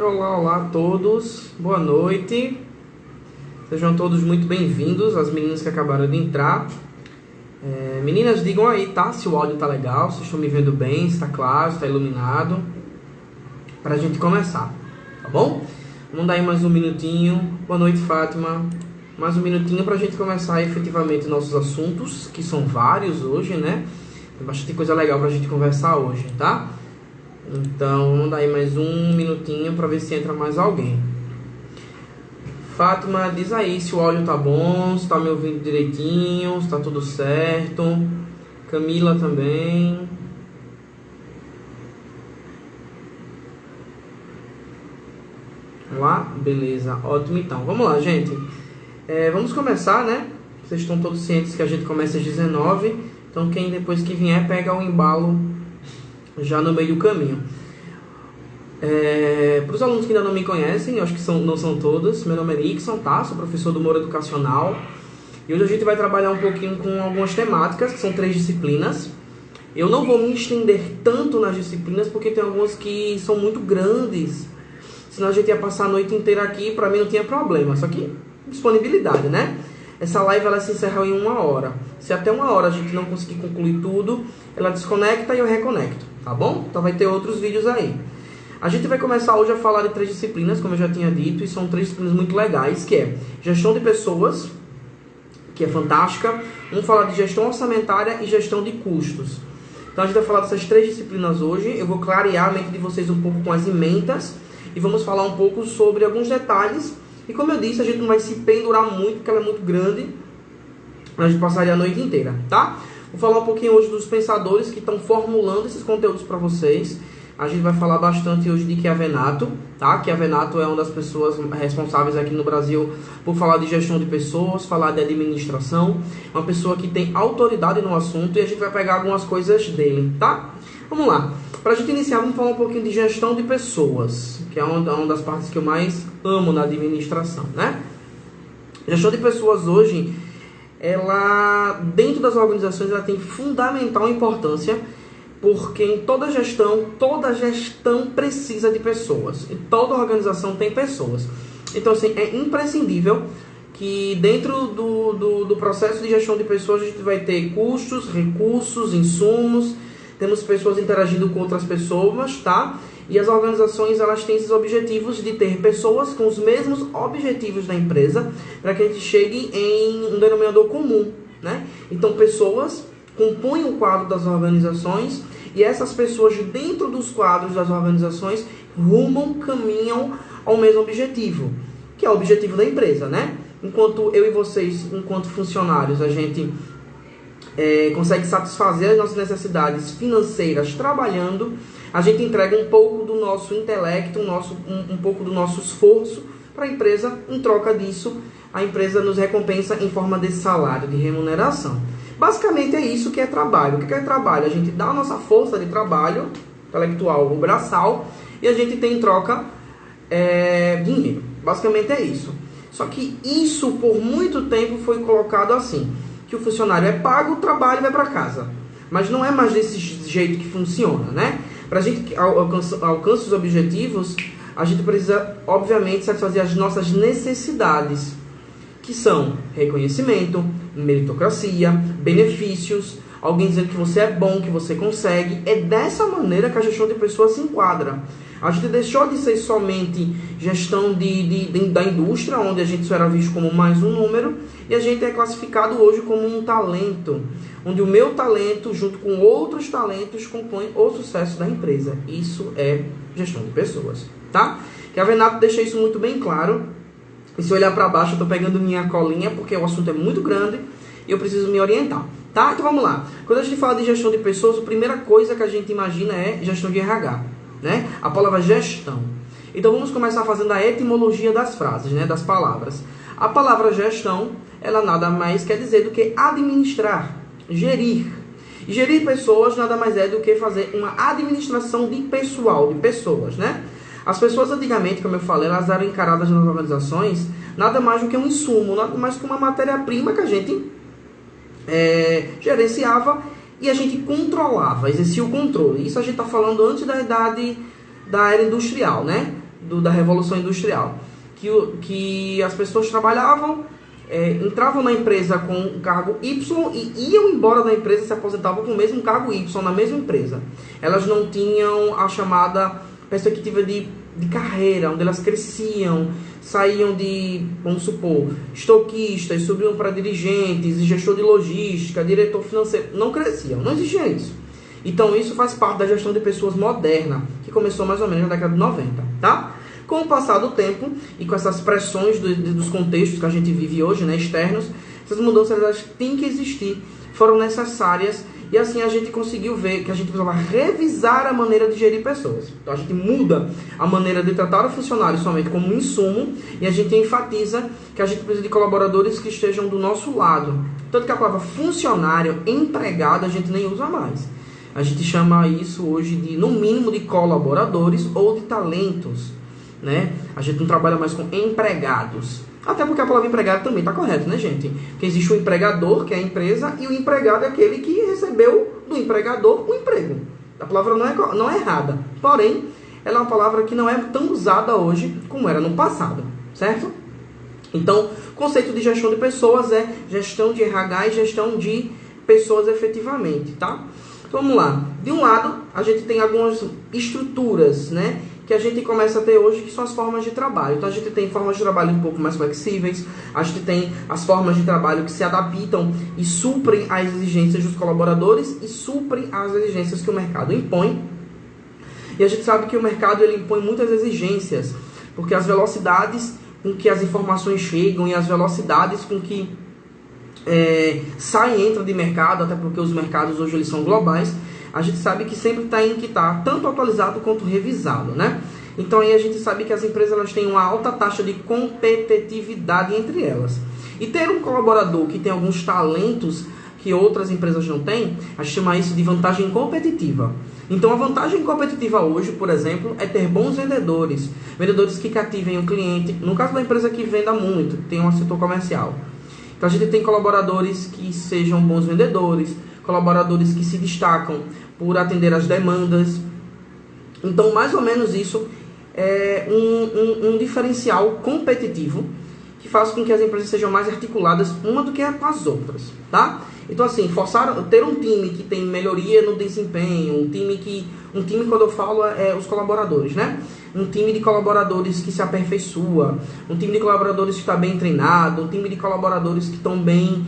Olá, olá a todos, boa noite, sejam todos muito bem-vindos, as meninas que acabaram de entrar. Meninas, digam aí, tá? Se o áudio tá legal, se estão me vendo bem, se tá claro, se tá iluminado, pra gente começar, tá bom? Vamos dar aí mais um minutinho. Boa noite, Fátima. Mais um minutinho pra gente começar efetivamente nossos assuntos, que são vários hoje, né? Tem bastante coisa legal pra gente conversar hoje, tá? Então, vamos dar aí mais um minutinho para ver se entra mais alguém. Fátima, diz aí se o áudio tá bom, se tá me ouvindo direitinho, se tá tudo certo. Camila também. Vamos lá? Beleza, ótimo então. Vamos lá, gente. Vamos começar, né? Vocês estão todos cientes que a gente começa às 19. Então, quem depois que vier pega o embalo já no meio do caminho. Para os alunos que ainda não me conhecem, eu acho que não são todos, meu nome é Nixon, tá? Sou professor do Moura Educacional. E hoje a gente vai trabalhar um pouquinho com algumas temáticas, que são 3 disciplinas. Eu não vou me estender tanto nas disciplinas, porque tem algumas que são muito grandes. Senão a gente ia passar a noite inteira aqui, para mim não tinha problema. Só que disponibilidade, né? Essa live ela se encerra em 1 hora. Se até 1 hora a gente não conseguir concluir tudo, ela desconecta e eu reconecto, tá bom? Então vai ter outros vídeos aí. A gente vai começar hoje a falar de 3 disciplinas, como eu já tinha dito, e são 3 disciplinas muito legais, que é gestão de pessoas, que é fantástica. Vamos falar de gestão orçamentária e gestão de custos. Então a gente vai falar dessas 3 disciplinas hoje. Eu vou clarear a mente de vocês um pouco com as emendas e vamos falar um pouco sobre alguns detalhes. E como eu disse, a gente não vai se pendurar muito, porque ela é muito grande. A gente passaria a noite inteira, tá? Vou falar um pouquinho hoje dos pensadores que estão formulando esses conteúdos para vocês. A gente vai falar bastante hoje de Chiavenato, tá? Chiavenato é uma das pessoas responsáveis aqui no Brasil por falar de gestão de pessoas, falar de administração. É uma pessoa que tem autoridade no assunto e a gente vai pegar algumas coisas dele, tá? Vamos lá. Para a gente iniciar, vamos falar um pouquinho de gestão de pessoas, que é uma das partes que eu mais amo na administração, né? Gestão de pessoas hoje, ela, dentro das organizações, ela tem fundamental importância, porque em toda gestão precisa de pessoas. E toda organização tem pessoas. Então, assim, é imprescindível que dentro do processo de gestão de pessoas a gente vai ter custos, recursos, insumos. Temos pessoas interagindo com outras pessoas, tá? E as organizações, elas têm esses objetivos de ter pessoas com os mesmos objetivos da empresa para que a gente chegue em um denominador comum, né? Então, pessoas compõem o quadro das organizações e essas pessoas dentro dos quadros das organizações caminham ao mesmo objetivo, que é o objetivo da empresa, né? Enquanto eu e vocês, enquanto funcionários, a gente consegue satisfazer as nossas necessidades financeiras trabalhando, a gente entrega um pouco do nosso intelecto, um pouco do nosso esforço para a empresa. Em troca disso, a empresa nos recompensa em forma de salário, de remuneração. Basicamente é isso que é trabalho. O que é trabalho? A gente dá a nossa força de trabalho intelectual ou braçal e a gente tem em troca dinheiro. Basicamente é isso. Só que isso por muito tempo foi colocado assim, que o funcionário é pago, o trabalho vai para casa. Mas não é mais desse jeito que funciona, né? Para a gente alcançar os objetivos, a gente precisa, obviamente, satisfazer as nossas necessidades, que são reconhecimento, meritocracia, benefícios, alguém dizendo que você é bom, que você consegue. É dessa maneira que a gestão de pessoas se enquadra. A gente deixou de ser somente gestão da indústria, onde a gente só era visto como mais um número, e a gente é classificado hoje como um talento, onde o meu talento, junto com outros talentos, compõe o sucesso da empresa. Isso é gestão de pessoas, tá? Chiavenato deixa isso muito bem claro. E se olhar para baixo, eu estou pegando minha colinha, porque o assunto é muito grande e eu preciso me orientar, tá? Então vamos lá. Quando a gente fala de gestão de pessoas, a primeira coisa que a gente imagina é gestão de RH, né? A palavra gestão. Então vamos começar fazendo a etimologia das frases, né? Das palavras. A palavra gestão, ela nada mais quer dizer do que administrar, gerir. E gerir pessoas nada mais é do que fazer uma administração de pessoal, de pessoas, né? As pessoas antigamente, como eu falei, elas eram encaradas nas organizações nada mais do que um insumo, nada mais que uma matéria-prima que a gente gerenciava e a gente controlava, exercia o controle. Isso a gente está falando antes da idade da era industrial, né? da Revolução Industrial, que as pessoas trabalhavam, entravam na empresa com um cargo Y e iam embora da empresa, se aposentavam com o mesmo cargo Y na mesma empresa. Elas não tinham a chamada perspectiva de carreira, onde elas cresciam, saíam de, vamos supor, estoquistas, subiam para dirigentes, gestor de logística, diretor financeiro. Não cresciam, não existia isso. Então isso faz parte da gestão de pessoas moderna, que começou mais ou menos na década de 90, tá? Com o passar do tempo e com essas pressões dos contextos que a gente vive hoje, né, externos, essas mudanças elas têm que existir, foram necessárias, e assim a gente conseguiu ver que a gente precisava revisar a maneira de gerir pessoas. Então a gente muda a maneira de tratar o funcionário somente como um insumo, e a gente enfatiza que a gente precisa de colaboradores que estejam do nosso lado. Tanto que a palavra funcionário, empregado, a gente nem usa mais. A gente chama isso hoje de, no mínimo, de colaboradores ou de talentos, né? A gente não trabalha mais com empregados. Até porque a palavra empregado também está correta, né, gente? Porque existe o empregador, que é a empresa, e o empregado é aquele que recebeu do empregador o emprego. A palavra não é errada. Porém, ela é uma palavra que não é tão usada hoje como era no passado, certo? Então, o conceito de gestão de pessoas é gestão de RH e gestão de pessoas efetivamente, tá? Então, vamos lá. De um lado, a gente tem algumas estruturas, né, que a gente começa a ter hoje, que são as formas de trabalho. Então, a gente tem formas de trabalho um pouco mais flexíveis, a gente tem as formas de trabalho que se adaptam e suprem as exigências dos colaboradores e suprem as exigências que o mercado impõe. E a gente sabe que o mercado ele impõe muitas exigências, porque as velocidades com que as informações chegam e as velocidades com que sai e entra de mercado, até porque os mercados hoje eles são globais, a gente sabe que sempre tem que estar tanto atualizado quanto revisado, né? Então aí a gente sabe que as empresas elas têm uma alta taxa de competitividade entre elas. E ter um colaborador que tem alguns talentos que outras empresas não têm, a gente chama isso de vantagem competitiva. Então a vantagem competitiva hoje, por exemplo, é ter bons vendedores, vendedores que cativem o cliente, no caso da empresa que venda muito, tem um setor comercial. Então a gente tem colaboradores que sejam bons vendedores, colaboradores que se destacam por atender as demandas. Então mais ou menos isso é um diferencial competitivo que faz com que as empresas sejam mais articuladas uma do que com as outras, tá? Então assim, ter um time que tem melhoria no desempenho, um time quando eu falo é os colaboradores, né? Um time de colaboradores que se aperfeiçoa, um time de colaboradores que está bem treinado, um time de colaboradores que estão bem,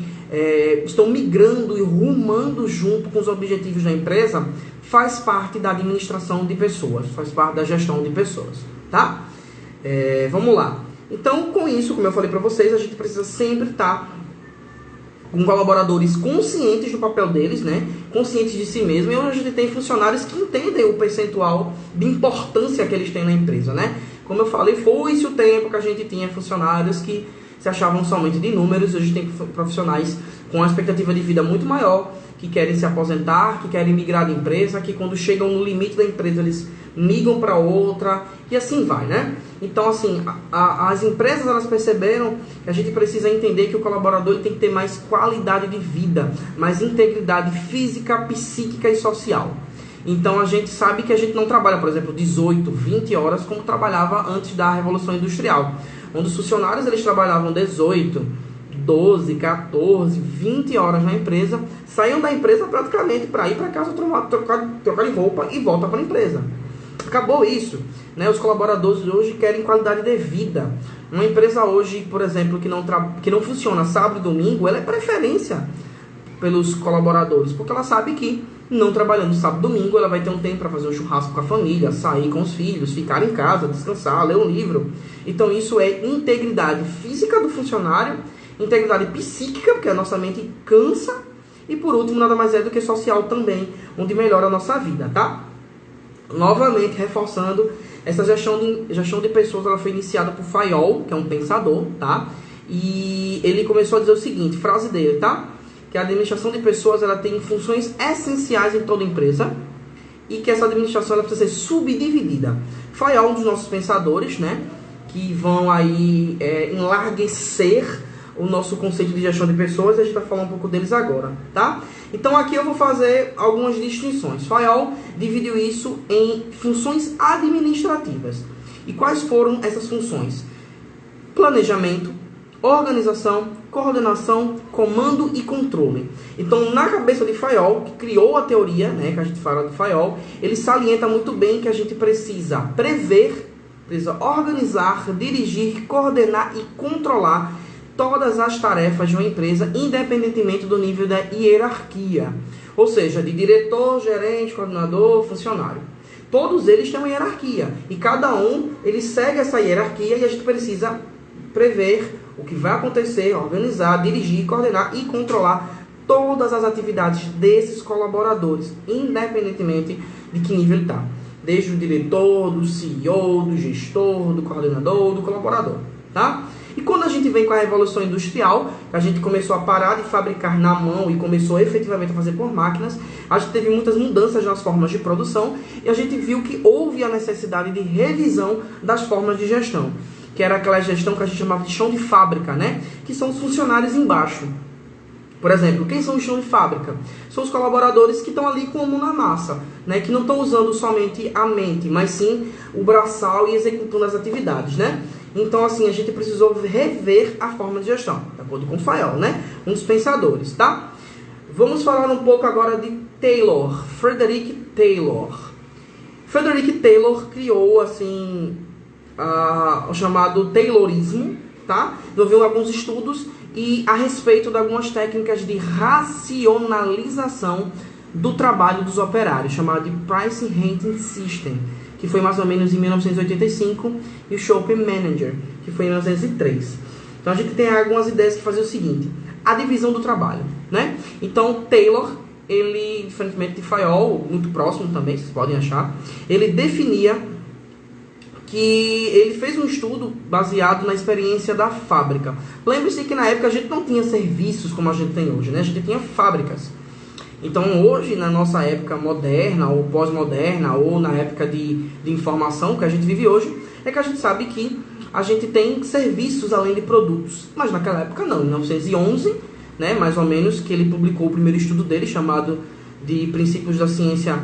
estão migrando e rumando junto com os objetivos da empresa, faz parte da administração de pessoas, faz parte da gestão de pessoas, tá? Vamos lá. Então, com isso, como eu falei para vocês, a gente precisa sempre estar com colaboradores conscientes do papel deles, né? Conscientes de si mesmo. E hoje a gente tem funcionários que entendem o percentual de importância que eles têm na empresa, né? Como eu falei, foi-se o tempo que a gente tinha funcionários que se achavam somente de números. Hoje tem profissionais com uma expectativa de vida muito maior, que querem se aposentar, que querem migrar de empresa, que quando chegam no limite da empresa eles migram para outra e assim vai, né? Então assim, as empresas elas perceberam que a gente precisa entender que o colaborador ele tem que ter mais qualidade de vida, mais integridade física, psíquica e social. Então a gente sabe que a gente não trabalha, por exemplo, 18, 20 horas como trabalhava antes da Revolução Industrial, onde os funcionários eles trabalhavam 18, 12, 14, 20 horas na empresa, saíam da empresa praticamente para ir para casa trocar de roupa e volta para a empresa. Acabou isso, né? Os colaboradores hoje querem qualidade de vida. Uma empresa hoje, por exemplo, que não funciona sábado e domingo, ela é preferência pelos colaboradores, porque ela sabe que não trabalhando sábado e domingo, ela vai ter um tempo para fazer um churrasco com a família, sair com os filhos, ficar em casa, descansar, ler um livro. Então isso é integridade física do funcionário, integridade psíquica, porque a nossa mente cansa, e por último, nada mais é do que social também, onde melhora a nossa vida, tá? Novamente, reforçando, essa gestão de pessoas, ela foi iniciada por Fayol, que é um pensador, tá? E ele começou a dizer o seguinte, frase dele, tá? Que a administração de pessoas, ela tem funções essenciais em toda empresa, e que essa administração ela precisa ser subdividida. Fayol é um dos nossos pensadores, né? Que vão aí enlarguecer o nosso conceito de gestão de pessoas, e a gente vai falar um pouco deles agora, tá? Então aqui eu vou fazer algumas distinções. Fayol dividiu isso em funções administrativas. E quais foram essas funções? Planejamento, organização, coordenação, comando e controle. Então, na cabeça de Fayol, que criou a teoria, né, que a gente fala de Fayol, ele salienta muito bem que a gente precisa prever, precisa organizar, dirigir, coordenar e controlar todas as tarefas de uma empresa, independentemente do nível da hierarquia. Ou seja, de diretor, gerente, coordenador, funcionário. Todos eles têm uma hierarquia. E cada um, ele segue essa hierarquia e a gente precisa prever o que vai acontecer, organizar, dirigir, coordenar e controlar todas as atividades desses colaboradores, independentemente de que nível ele está. Desde o diretor, do CEO, do gestor, do coordenador, do colaborador, tá? E quando a gente vem com a Revolução Industrial, a gente começou a parar de fabricar na mão e começou efetivamente a fazer por máquinas, a gente teve muitas mudanças nas formas de produção e a gente viu que houve a necessidade de revisão das formas de gestão, que era aquela gestão que a gente chamava de chão de fábrica, né? Que são os funcionários embaixo. Por exemplo, quem são os chão de fábrica? São os colaboradores que estão ali com a mão na massa, né? Que não estão usando somente a mente, mas sim o braçal e executando as atividades, né? Então, assim, a gente precisou rever a forma de gestão, de acordo com Fayol, né? Um dos pensadores, tá? Vamos falar um pouco agora de Taylor, Frederick Taylor. Frederick Taylor criou, assim, o chamado Taylorismo, tá? Desenvolveu alguns estudos e a respeito de algumas técnicas de racionalização do trabalho dos operários, chamado de Price Rating System, que foi mais ou menos em 1985, e o Shop Manager, que foi em 1903. Então a gente tem algumas ideias que faziam o seguinte: a divisão do trabalho, né? Então Taylor, ele, diferentemente de Fayol, muito próximo também, vocês podem achar, ele definia que ele fez um estudo baseado na experiência da fábrica. Lembre-se que na época a gente não tinha serviços como a gente tem hoje, né? A gente tinha fábricas. Então hoje, na nossa época moderna, ou pós-moderna, ou na época de informação que a gente vive hoje, é que a gente sabe que a gente tem serviços além de produtos. Mas naquela época não, em 1911, né, mais ou menos, que ele publicou o primeiro estudo dele, chamado de Princípios da Ciência.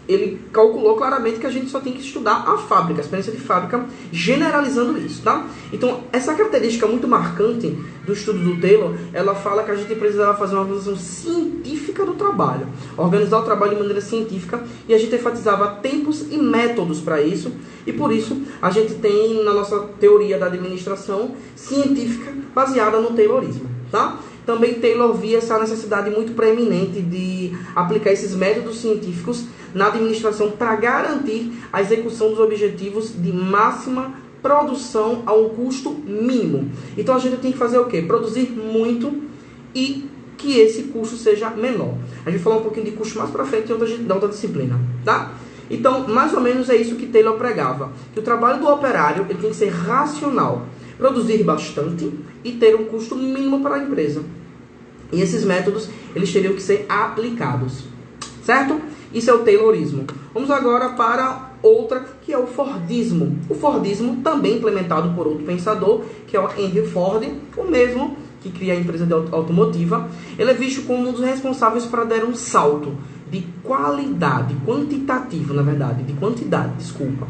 Ele calculou claramente que a gente só tem que estudar a fábrica, a experiência de fábrica, generalizando isso, tá? Então, essa característica muito marcante do estudo do Taylor, ela fala que a gente precisava fazer uma organização científica do trabalho, organizar o trabalho de maneira científica, e a gente enfatizava tempos e métodos para isso, e por isso a gente tem na nossa teoria da administração científica baseada no Taylorismo, tá? Também Taylor via essa necessidade muito preeminente de aplicar esses métodos científicos na administração para garantir a execução dos objetivos de máxima produção a um custo mínimo. Então a gente tem que fazer o quê? Produzir muito e que esse custo seja menor. A gente vai falar um pouquinho de custo mais para frente em outra disciplina, tá? Então, mais ou menos é isso que Taylor pregava. Que o trabalho do operário ele tem que ser racional, produzir bastante e ter um custo mínimo para a empresa. E esses métodos, eles teriam que ser aplicados, certo? Isso é o Taylorismo. Vamos agora para outra, que é o Fordismo. O Fordismo, também implementado por outro pensador, que é o Henry Ford, o mesmo que cria a empresa de automotiva. Ele é visto como um dos responsáveis para dar um salto de qualidade, quantitativo, na verdade, de quantidade, desculpa.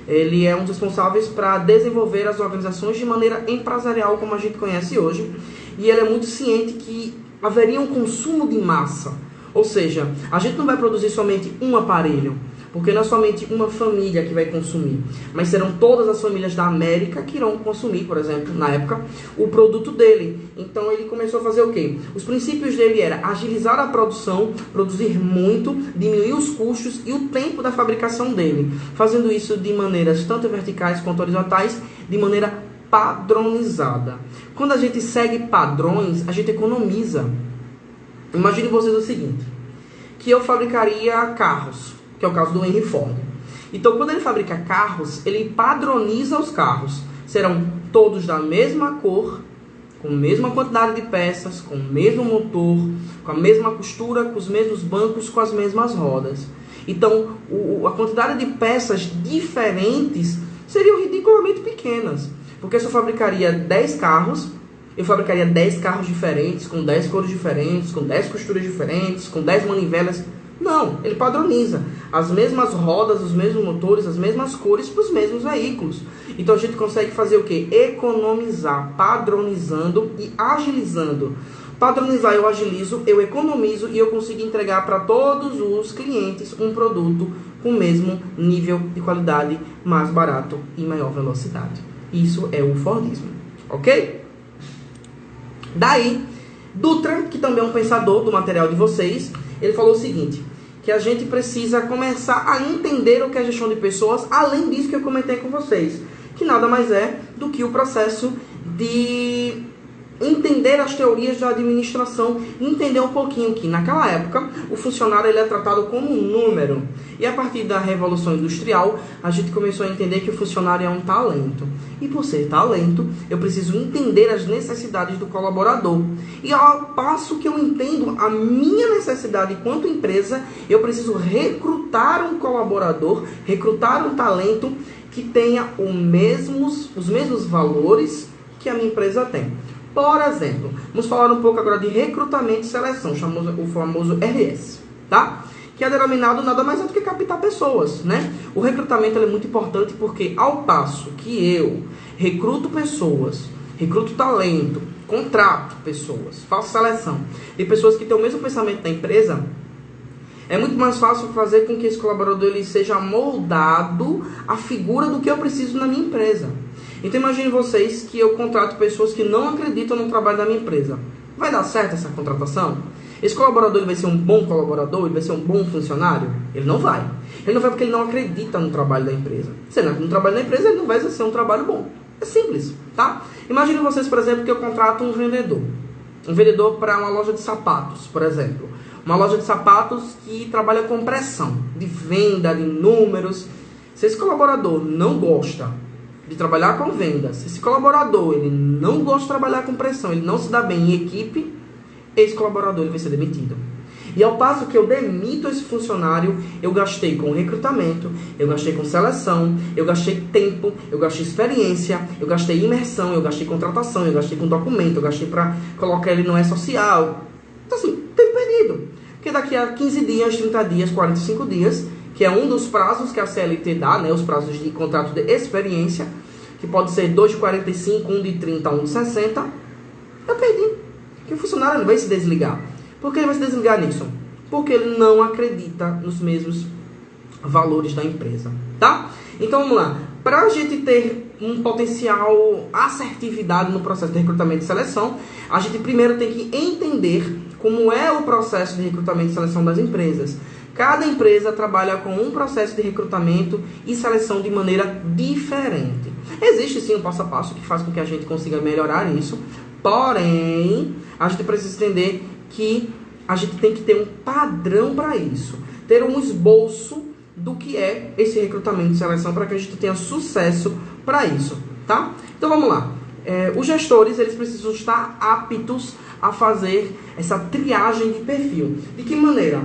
Ele é um dos responsáveis para desenvolver as organizações de maneira empresarial, como a gente conhece hoje. E ele é muito ciente que haveria um consumo de massa. Ou seja, a gente não vai produzir somente um aparelho, porque não é somente uma família que vai consumir, mas serão todas as famílias da América que irão consumir, por exemplo, na época, o produto dele. Então ele começou a fazer o quê? Os princípios dele era agilizar a produção, produzir muito, diminuir os custos e o tempo da fabricação dele, fazendo isso de maneiras tanto verticais quanto horizontais, de maneira padronizada. Quando a gente segue padrões, a gente economiza. Imagine vocês o seguinte, que eu fabricaria carros, que é o caso do Henry Ford. Então, quando ele fabrica carros, ele padroniza os carros. Serão todos da mesma cor, com a mesma quantidade de peças, com o mesmo motor, com a mesma costura, com os mesmos bancos, com as mesmas rodas. Então, a quantidade de peças diferentes seriam ridiculamente pequenas. Porque se eu fabricaria 10 carros, eu fabricaria 10 carros diferentes, com 10 cores diferentes, com 10 costuras diferentes, com 10 manivelas Não, ele padroniza as mesmas rodas, os mesmos motores, as mesmas cores para os mesmos veículos. Então a gente consegue fazer o quê? Economizar, padronizando e agilizando. Padronizar eu agilizo, eu economizo e eu consigo entregar para todos os clientes um produto com o mesmo nível de qualidade, mais barato e maior velocidade. Isso é o Fordismo, ok? Daí, Dutra, que também é um pensador do material de vocês, ele falou o seguinte, que a gente precisa começar a entender o que é gestão de pessoas, além disso que eu comentei com vocês, que nada mais é do que o processo de entender as teorias da administração, entender um pouquinho que naquela época o funcionário ele é tratado como um número, e a partir da Revolução Industrial a gente começou a entender que o funcionário é um talento, e por ser talento eu preciso entender as necessidades do colaborador, e ao passo que eu entendo a minha necessidade enquanto empresa, eu preciso recrutar um colaborador, recrutar um talento que tenha os mesmos valores que a minha empresa tem. Por exemplo, vamos falar um pouco agora de recrutamento e seleção, o famoso RS, tá? Que é denominado nada mais é do que captar pessoas, né? O recrutamento é muito importante porque ao passo que eu recruto pessoas, recruto talento, contrato pessoas, faço seleção de pessoas que têm o mesmo pensamento da empresa, é muito mais fácil fazer com que esse colaborador ele seja moldado à figura do que eu preciso na minha empresa. Então imagine vocês que eu contrato pessoas que não acreditam no trabalho da minha empresa. Vai dar certo essa contratação? Esse colaborador ele vai ser um bom colaborador? Ele vai ser um bom funcionário? Ele não vai. Ele não vai porque ele não acredita no trabalho da empresa. Se ele não acredita no trabalho da empresa, ele não vai exercer um trabalho bom. É simples, tá? Imagine vocês, por exemplo, que eu contrato um vendedor. Um vendedor para uma loja de sapatos, por exemplo. Uma loja de sapatos que trabalha com pressão, de venda, de números. Se esse colaborador não gosta de trabalhar com vendas, se esse colaborador ele não gosta de trabalhar com pressão, ele não se dá bem em equipe, esse colaborador ele vai ser demitido. E ao passo que eu demito esse funcionário, eu gastei com recrutamento, eu gastei com seleção, eu gastei tempo, eu gastei experiência, eu gastei imersão, eu gastei contratação, eu gastei com documento, eu gastei para colocar ele no E-Social. Então assim, tempo perdido. Porque daqui a 15 dias, 30 dias, 45 dias, que é um dos prazos que a CLT dá, né, os prazos de contrato de experiência, que pode ser 2 de 45, 1 de 30, 1 de 60, eu perdi. Porque o funcionário não vai se desligar. Por que ele vai se desligar nisso? Porque ele não acredita nos mesmos valores da empresa, tá? Então vamos lá. Para a gente ter um potencial assertividade no processo de recrutamento e seleção, a gente primeiro tem que entender como é o processo de recrutamento e seleção das empresas. Cada empresa trabalha com um processo de recrutamento e seleção de maneira diferente. Existe sim um passo a passo que faz com que a gente consiga melhorar isso, porém, a gente precisa entender que a gente tem que ter um padrão para isso, ter um esboço do que é esse recrutamento e seleção para que a gente tenha sucesso para isso, tá? Então vamos lá. Os gestores eles precisam estar aptos a fazer essa triagem de perfil. De que maneira?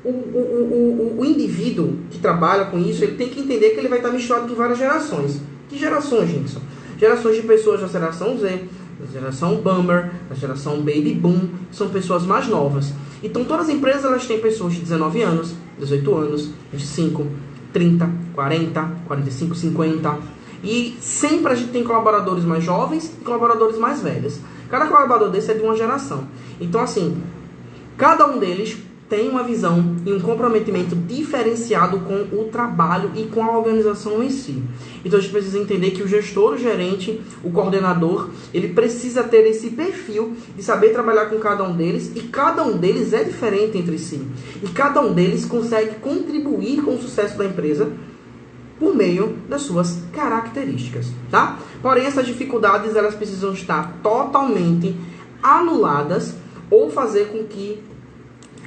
O indivíduo que trabalha com isso, ele tem que entender que ele vai estar misturado com várias gerações. Que gerações, gente? Gerações de pessoas da geração Z, da geração Boomer, da geração Baby Boom, são pessoas mais novas. Então todas as empresas elas têm pessoas de 19 anos, 18 anos, 25, 30, 40, 45, 50. E sempre a gente tem colaboradores mais jovens e colaboradores mais velhos. Cada colaborador desse é de uma geração. Então assim, cada um deles tem uma visão e um comprometimento diferenciado com o trabalho e com a organização em si. Então a gente precisa entender que o gestor, o gerente, o coordenador, ele precisa ter esse perfil de saber trabalhar com cada um deles, e cada um deles é diferente entre si. E cada um deles consegue contribuir com o sucesso da empresa por meio das suas características, tá? Porém, essas dificuldades elas precisam estar totalmente anuladas ou fazer com que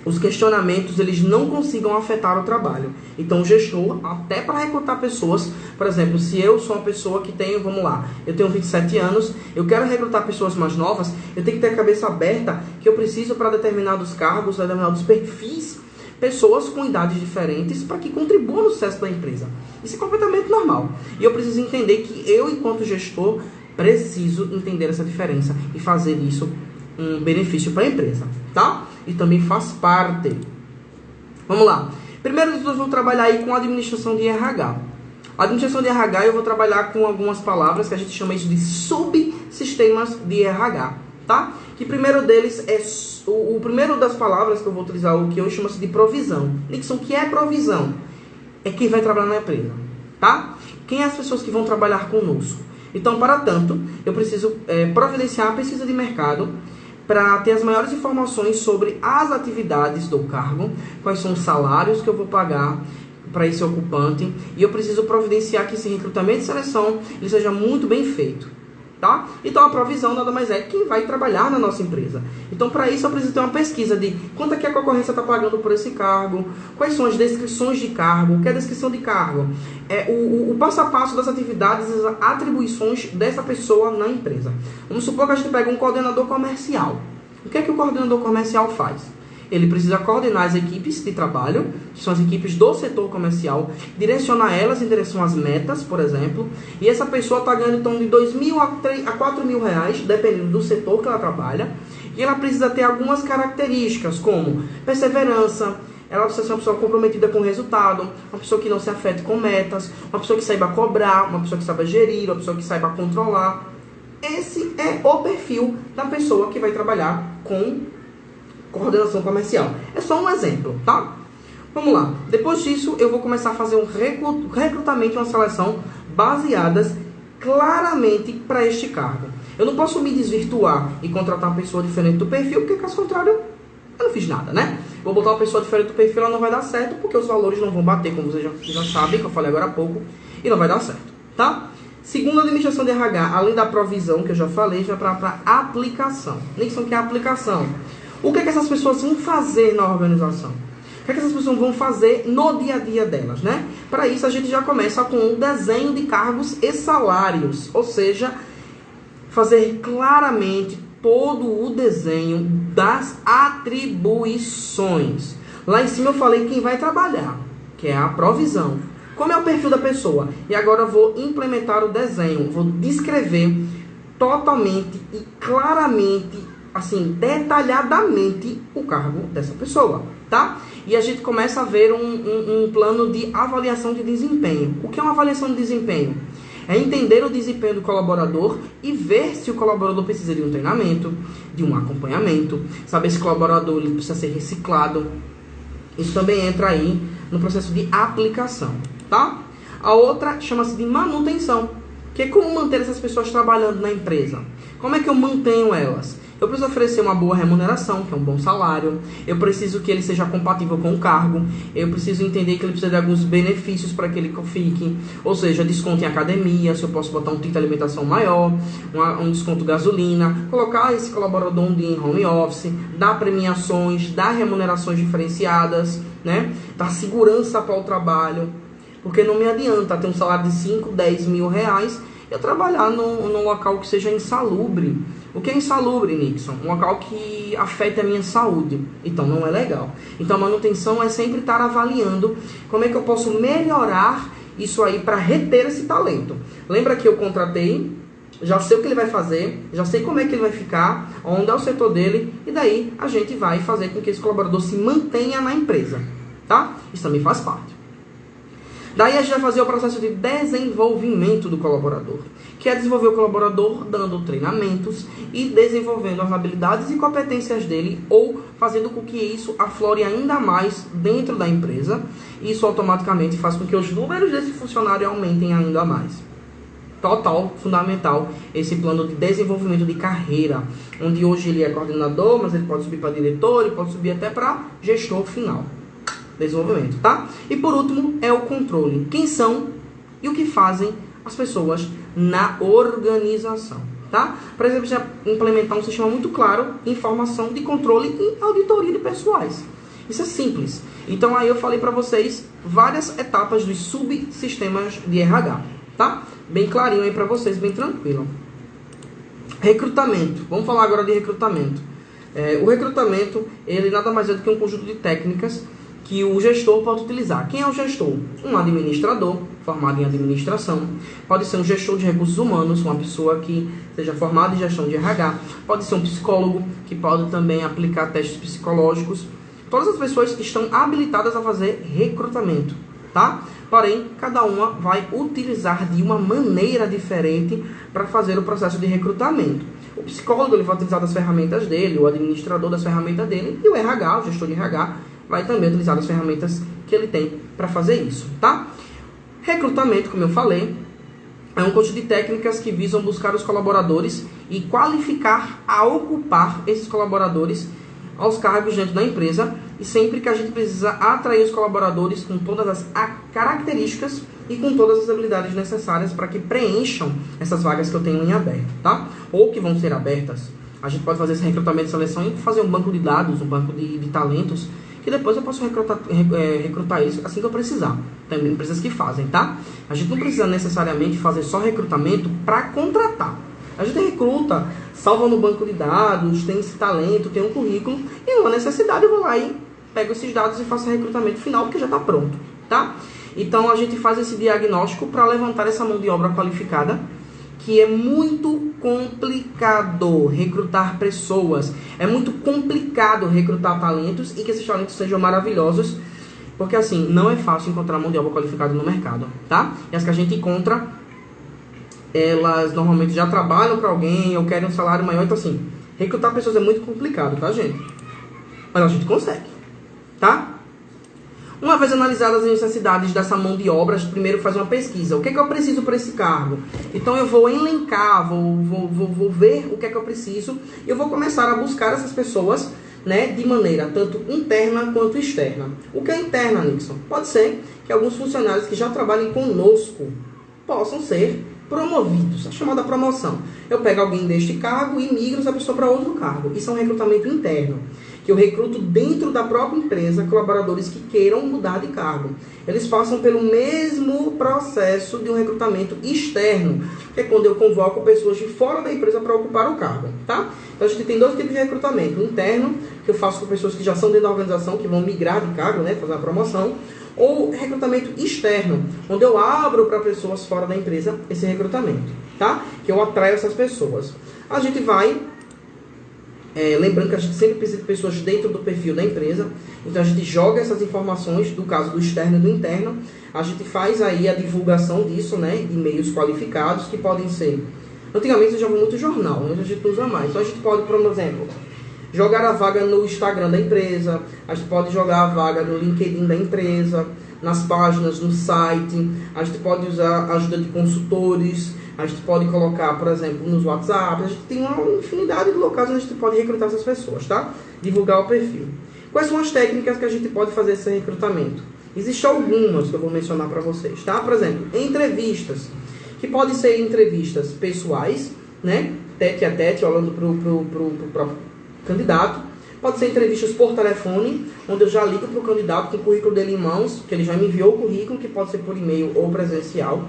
os questionamentos eles não consigam afetar o trabalho. Então o gestor, até para recrutar pessoas, por exemplo, se eu sou uma pessoa que tenho, vamos lá, eu tenho 27 anos, eu quero recrutar pessoas mais novas, eu tenho que ter a cabeça aberta que eu preciso para determinados cargos, determinados perfis, pessoas com idades diferentes para que contribuam no sucesso da empresa. Isso é completamente normal. E eu preciso entender que eu, enquanto gestor, preciso entender essa diferença e fazer isso um benefício para a empresa, tá? E também faz parte Vamos lá. Primeiro de tudo, eu vou trabalhar aí com a administração de RH. A administração de RH eu vou trabalhar com algumas palavras que a gente chama isso de subsistemas de RH, tá? Que primeiro deles é o primeiro das palavras que eu vou utilizar, o que eu chamo de provisão. Nixon, o que é provisão? É quem vai trabalhar na empresa, tá? Quem é as pessoas que vão trabalhar conosco? Então, para tanto, eu preciso providenciar a pesquisa de mercado para ter as maiores informações sobre as atividades do cargo, quais são os salários que eu vou pagar para esse ocupante, e eu preciso providenciar que esse recrutamento e seleção ele seja muito bem feito, tá? Então a provisão nada mais é quem vai trabalhar na nossa empresa. Então para isso eu preciso ter uma pesquisa de quanto é que a concorrência está pagando por esse cargo, quais são as descrições de cargo, o que é a descrição de cargo, o passo a passo das atividades, as atribuições dessa pessoa na empresa. Vamos supor que a gente pega um coordenador comercial. O que é que o coordenador comercial faz? Ele precisa coordenar as equipes de trabalho, que são as equipes do setor comercial, direcionar elas em direção às metas, por exemplo, e essa pessoa está ganhando então de R$2.000 a R$4.000, dependendo do setor que ela trabalha, e ela precisa ter algumas características, como perseverança, ela precisa ser uma pessoa comprometida com o resultado, uma pessoa que não se afete com metas, uma pessoa que saiba cobrar, uma pessoa que saiba gerir, uma pessoa que saiba controlar. Esse é o perfil da pessoa que vai trabalhar com coordenação comercial. É só um exemplo, tá? Vamos lá. Depois disso, eu vou começar a fazer um recrutamento e uma seleção baseadas claramente para este cargo. Eu não posso me desvirtuar e contratar uma pessoa diferente do perfil, porque caso contrário, eu não fiz nada, né? Vou botar uma pessoa diferente do perfil, ela não vai dar certo, porque os valores não vão bater, como vocês já sabem, que eu falei agora há pouco, e não vai dar certo, tá? Segundo a administração de RH, além da provisão, que eu já falei, já para aplicação. Nixon, que é a aplicação? O que é que essas pessoas vão fazer na organização? O que é que essas pessoas vão fazer no dia a dia delas, né? Para isso, a gente já começa com um desenho de cargos e salários. Ou seja, fazer claramente todo o desenho das atribuições. Lá em cima eu falei quem vai trabalhar, que é a provisão. Como é o perfil da pessoa? E agora eu vou implementar o desenho. Vou descrever totalmente e claramente, assim, detalhadamente o cargo dessa pessoa, tá? E a gente começa a ver um plano de avaliação de desempenho. O que é uma avaliação de desempenho? É entender o desempenho do colaborador e ver se o colaborador precisa de um treinamento, de um acompanhamento, saber se o colaborador ele precisa ser reciclado. Isso também entra aí no processo de aplicação, tá? A outra chama-se de manutenção, que é como manter essas pessoas trabalhando na empresa. Como é que eu mantenho elas? Eu preciso oferecer uma boa remuneração, que é um bom salário. Eu preciso que ele seja compatível com o cargo. Eu preciso entender que ele precisa de alguns benefícios para que ele fique. Ou seja, desconto em academia, se eu posso botar um ticket de alimentação maior, um desconto gasolina, colocar esse colaborador um dia em home office, dar premiações, dar remunerações diferenciadas, né? Dar segurança para o trabalho. Porque não me adianta ter um salário de 5, 10 mil reais e eu trabalhar num local que seja insalubre. O que é insalubre, Nixon? Um local que afeta a minha saúde. Então não é legal. Então a manutenção é sempre estar avaliando como é que eu posso melhorar isso aí para reter esse talento. Lembra que eu contratei, já sei o que ele vai fazer, já sei como é que ele vai ficar, onde é o setor dele, e daí a gente vai fazer com que esse colaborador se mantenha na empresa, tá? Isso também faz parte. Daí a gente vai fazer o processo de desenvolvimento do colaborador, que é desenvolver o colaborador dando treinamentos e desenvolvendo as habilidades e competências dele, ou fazendo com que isso aflore ainda mais dentro da empresa. Isso automaticamente faz com que os números desse funcionário aumentem ainda mais. Total, fundamental, esse plano de desenvolvimento de carreira, onde hoje ele é coordenador, mas ele pode subir para diretor, ele pode subir até para gestor final. Desenvolvimento, tá? E por último é o controle. Quem são e o que fazem as pessoas na organização, tá? Por exemplo, já implementar um sistema muito claro, informação de controle e auditoria de pessoais. Isso é simples. Então aí eu falei para vocês várias etapas dos subsistemas de RH, tá? Bem clarinho aí para vocês, bem tranquilo. Recrutamento. Vamos falar agora de recrutamento. O recrutamento, ele nada mais é do que um conjunto de técnicas que o gestor pode utilizar. Quem é o gestor? Um administrador formado em administração. Pode ser um gestor de recursos humanos, uma pessoa que seja formada em gestão de RH. Pode ser um psicólogo, que pode também aplicar testes psicológicos. Todas as pessoas estão habilitadas a fazer recrutamento, tá? Porém, cada uma vai utilizar de uma maneira diferente para fazer o processo de recrutamento. O psicólogo ele vai utilizar das ferramentas dele, o administrador das ferramentas dele, e o RH, o gestor de RH, vai também utilizar as ferramentas que ele tem para fazer isso, tá? Recrutamento, como eu falei, é um conjunto de técnicas que visam buscar os colaboradores e qualificar a ocupar esses colaboradores aos cargos dentro da empresa, e sempre que a gente precisa atrair os colaboradores com todas as características e com todas as habilidades necessárias para que preencham essas vagas que eu tenho em aberto, tá? Ou que vão ser abertas. A gente pode fazer esse recrutamento e seleção e fazer um banco de dados, um banco de talentos, que depois eu posso recrutar isso assim que eu precisar. Tem empresas que fazem, tá? A gente não precisa necessariamente fazer só recrutamento para contratar. A gente recruta, salva no banco de dados, tem esse talento, tem um currículo, e numa necessidade eu vou lá e pego esses dados e faço o recrutamento final, porque já está pronto, tá? Então a gente faz esse diagnóstico para levantar essa mão de obra qualificada, que é muito complicado recrutar pessoas, é muito complicado recrutar talentos e que esses talentos sejam maravilhosos, porque assim, não é fácil encontrar mão de obra qualificada no mercado, tá? E as que a gente encontra, elas normalmente já trabalham para alguém ou querem um salário maior, então assim, recrutar pessoas é muito complicado, tá, gente? Mas a gente consegue, tá? Uma vez analisadas as necessidades dessa mão de obra, a gente primeiro faz uma pesquisa. O que é que eu preciso para esse cargo? Então eu vou elencar, vou ver o que é que eu preciso e eu vou começar a buscar essas pessoas, né, de maneira tanto interna quanto externa. O que é interna, Nixon? Pode ser que alguns funcionários que já trabalhem conosco possam ser promovidos, a chamada promoção. Eu pego alguém deste cargo e migro essa pessoa para outro cargo. Isso é um recrutamento interno, que eu recruto dentro da própria empresa colaboradores que queiram mudar de cargo. Eles passam pelo mesmo processo de um recrutamento externo, que é quando eu convoco pessoas de fora da empresa para ocupar o cargo, tá? Então a gente tem dois tipos de recrutamento. O interno, que eu faço com pessoas que já são dentro da organização, que vão migrar de cargo, né, fazer a promoção. Ou recrutamento externo, onde eu abro para pessoas fora da empresa esse recrutamento, tá? Que eu atraio essas pessoas. A gente vai, lembrando que a gente sempre precisa de pessoas dentro do perfil da empresa, então a gente joga essas informações, do caso do externo e do interno, a gente faz aí a divulgação disso, né? E-mails qualificados, que podem ser... Antigamente eu usava muito jornal, hoje a gente não usa mais. Então a gente pode, por exemplo, jogar a vaga no Instagram da empresa, a gente pode jogar a vaga no LinkedIn da empresa, nas páginas, no site, a gente pode usar a ajuda de consultores, a gente pode colocar, por exemplo, nos WhatsApp, a gente tem uma infinidade de locais onde a gente pode recrutar essas pessoas, tá? Divulgar o perfil. Quais são as técnicas que a gente pode fazer esse recrutamento? Existem algumas que eu vou mencionar para vocês, tá? Por exemplo, entrevistas, que podem ser entrevistas pessoais, né? Tete a tete, olhando pro candidato. Pode ser entrevistas por telefone, onde eu já ligo para o candidato com o currículo dele em mãos, que ele já me enviou o currículo, que pode ser por e-mail ou presencial.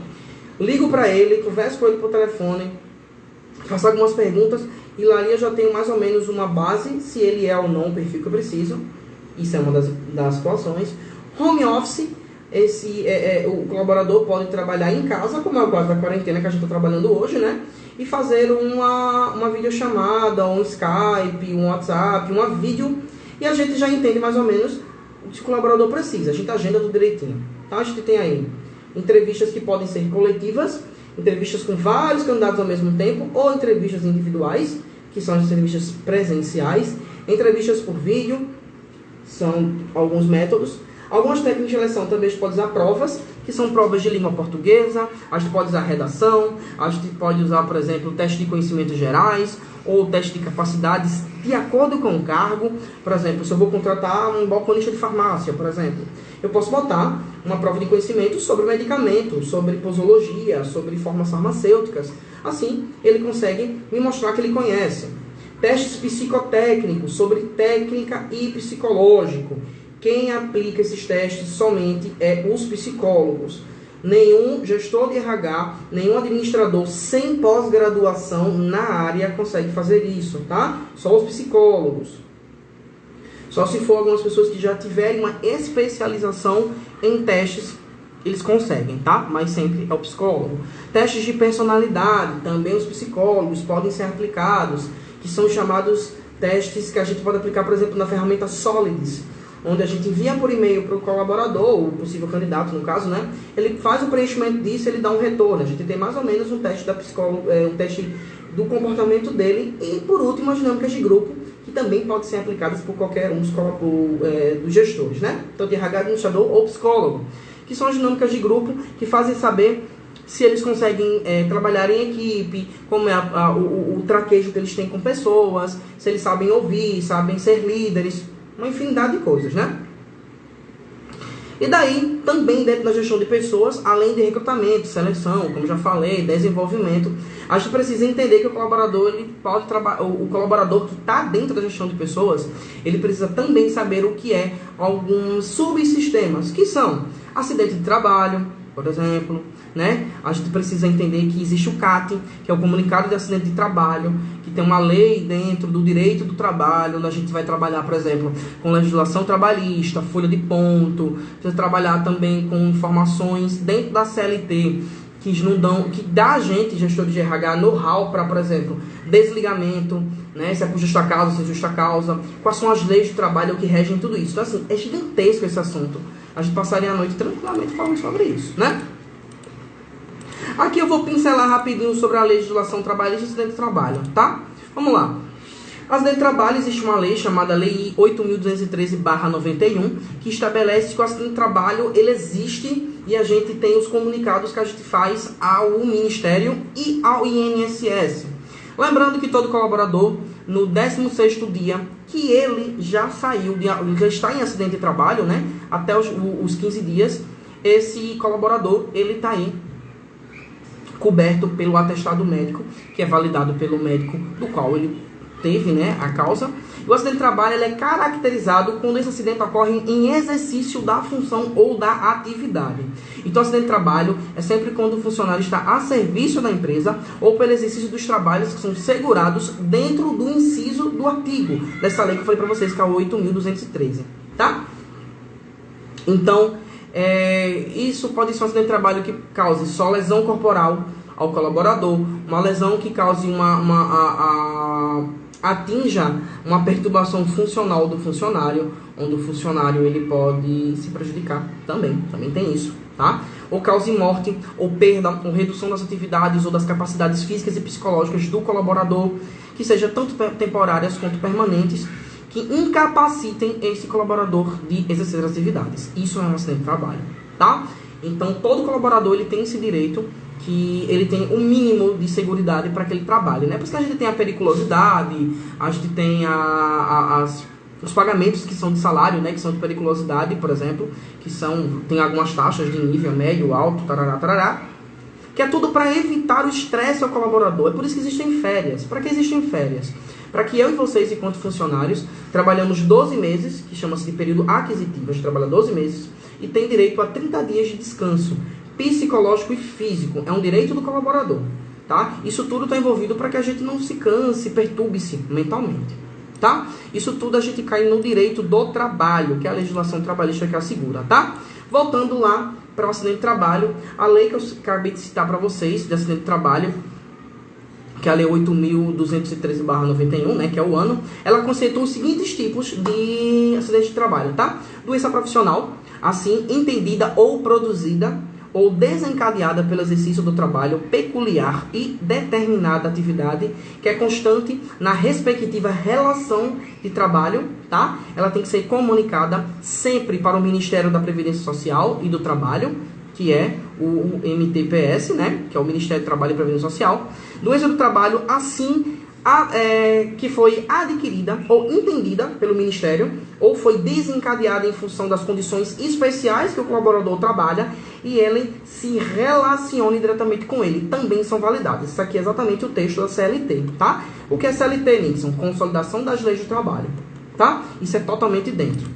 Ligo para ele, converso com ele por telefone, faço algumas perguntas e lá eu já tenho mais ou menos uma base, se ele é ou não o perfil que eu preciso. Isso é uma das situações. Home office, o colaborador pode trabalhar em casa, como é o caso da quarentena que a gente está trabalhando hoje, né? E fazer uma videochamada, um Skype, um WhatsApp, uma vídeo, e a gente já entende mais ou menos o que o colaborador precisa, a gente agenda tudo direitinho. Então a gente tem aí entrevistas que podem ser coletivas, entrevistas com vários candidatos ao mesmo tempo, ou entrevistas individuais, que são as entrevistas presenciais, entrevistas por vídeo, são alguns métodos. Algumas técnicas de seleção também a gente pode usar provas, que são provas de língua portuguesa, a gente pode usar redação, a gente pode usar, por exemplo, teste de conhecimentos gerais, ou teste de capacidades de acordo com o cargo. Por exemplo, se eu vou contratar um balconista de farmácia, por exemplo, eu posso botar uma prova de conhecimento sobre medicamento, sobre posologia, sobre formas farmacêuticas. Assim, ele consegue me mostrar que ele conhece. Testes psicotécnicos, sobre técnica e psicológico. Quem aplica esses testes somente é os psicólogos. Nenhum gestor de RH, nenhum administrador sem pós-graduação na área consegue fazer isso, tá? Só os psicólogos. Só se for algumas pessoas que já tiverem uma especialização em testes, eles conseguem, tá? Mas sempre é o psicólogo. Testes de personalidade, também os psicólogos podem ser aplicados, que são chamados testes que a gente pode aplicar, por exemplo, na ferramenta Solids. onde a gente envia por e-mail para o colaborador, o possível candidato no caso, né? Ele faz o preenchimento disso, ele dá um retorno. A gente tem mais ou menos um teste da psicóloga, um teste do comportamento dele e, por último, as dinâmicas de grupo, que também podem ser aplicadas por qualquer um dos gestores, né? Então, de RH, administrador ou psicólogo, que são as dinâmicas de grupo que fazem saber se eles conseguem trabalhar em equipe, como é o traquejo que eles têm com pessoas, se eles sabem ouvir, sabem ser líderes, uma infinidade de coisas, né? E daí, também dentro da gestão de pessoas, além de recrutamento, seleção, como já falei, desenvolvimento, a gente precisa entender que o colaborador, ele pode o colaborador que está dentro da gestão de pessoas, ele precisa também saber o que é alguns subsistemas, que são acidente de trabalho, por exemplo, né? A gente precisa entender que existe o CAT, que é o Comunicado de Acidente de Trabalho, que tem uma lei dentro do direito do trabalho, onde a gente vai trabalhar, por exemplo, com legislação trabalhista, folha de ponto, precisa trabalhar também com informações dentro da CLT, que dá a gente, gestores de RH, know-how para, por exemplo, desligamento, né? Se é por justa causa, sem justa causa, quais são as leis de trabalho que regem tudo isso. Então, assim, é gigantesco esse assunto. A gente passaria a noite tranquilamente falando sobre isso, né? Aqui eu vou pincelar rapidinho sobre a legislação trabalhista e acidente de trabalho, tá? Vamos lá. Acidente de trabalho, existe uma lei chamada Lei 8.213/91, que estabelece que o acidente de trabalho, ele existe e a gente tem os comunicados que a gente faz ao Ministério e ao INSS. Lembrando que todo colaborador, no 16º dia, que ele já saiu, já está em acidente de trabalho, né? Até os 15 dias, esse colaborador, ele está aí coberto pelo atestado médico, que é validado pelo médico do qual ele teve, né, a causa. O acidente de trabalho, ele é caracterizado quando esse acidente ocorre em exercício da função ou da atividade. Então, o acidente de trabalho é sempre quando o funcionário está a serviço da empresa ou pelo exercício dos trabalhos que são segurados dentro do inciso do artigo dessa lei que eu falei para vocês, que é o 8.213, tá? Então, isso pode ser um acidente de trabalho que cause só lesão corporal ao colaborador, uma lesão que cause atinja uma perturbação funcional do funcionário, onde o funcionário ele pode se prejudicar também tem isso, tá? Ou cause morte, ou perda, ou redução das atividades ou das capacidades físicas e psicológicas do colaborador, que seja tanto temporárias quanto permanentes, que incapacitem esse colaborador de exercer as atividades. Isso é um acidente de trabalho, tá? Então, todo colaborador ele tem esse direito, que ele tem um mínimo de seguridade para que ele trabalhe, né? Por isso que a gente tem a periculosidade, a gente tem os pagamentos que são de salário, né? Que são de periculosidade, por exemplo, tem algumas taxas de nível médio, alto, tarará, tarará, que é tudo para evitar o estresse ao colaborador. É por isso que existem férias. Para que existem férias? Para que eu e vocês, enquanto funcionários, trabalhamos 12 meses, que chama-se de período aquisitivo, a gente trabalha 12 meses, e tem direito a 30 dias de descanso psicológico e físico. É um direito do colaborador, tá? Isso tudo está envolvido para que a gente não se canse, perturbe-se mentalmente, tá? Isso tudo a gente cai no direito do trabalho, que é a legislação trabalhista que assegura, tá? Voltando lá para o acidente de trabalho, a lei que eu acabei de citar para vocês, de acidente de trabalho, que é a Lei 8.213/91, né, que é o ano, ela conceitua os seguintes tipos de acidente de trabalho, tá? Doença profissional, assim, entendida ou produzida ou desencadeada pelo exercício do trabalho peculiar e determinada atividade que é constante na respectiva relação de trabalho, tá? Ela tem que ser comunicada sempre para o Ministério da Previdência Social e do Trabalho, que é o MTPS, né? Que é o Ministério do Trabalho e Previdência Social. Doença do trabalho, assim, que foi adquirida ou entendida pelo Ministério ou foi desencadeada em função das condições especiais que o colaborador trabalha e ele se relacione diretamente com ele, também são validadas. Isso aqui é exatamente o texto da CLT, tá? O que é CLT, Nixon? Consolidação das leis do trabalho, tá? Isso é totalmente dentro.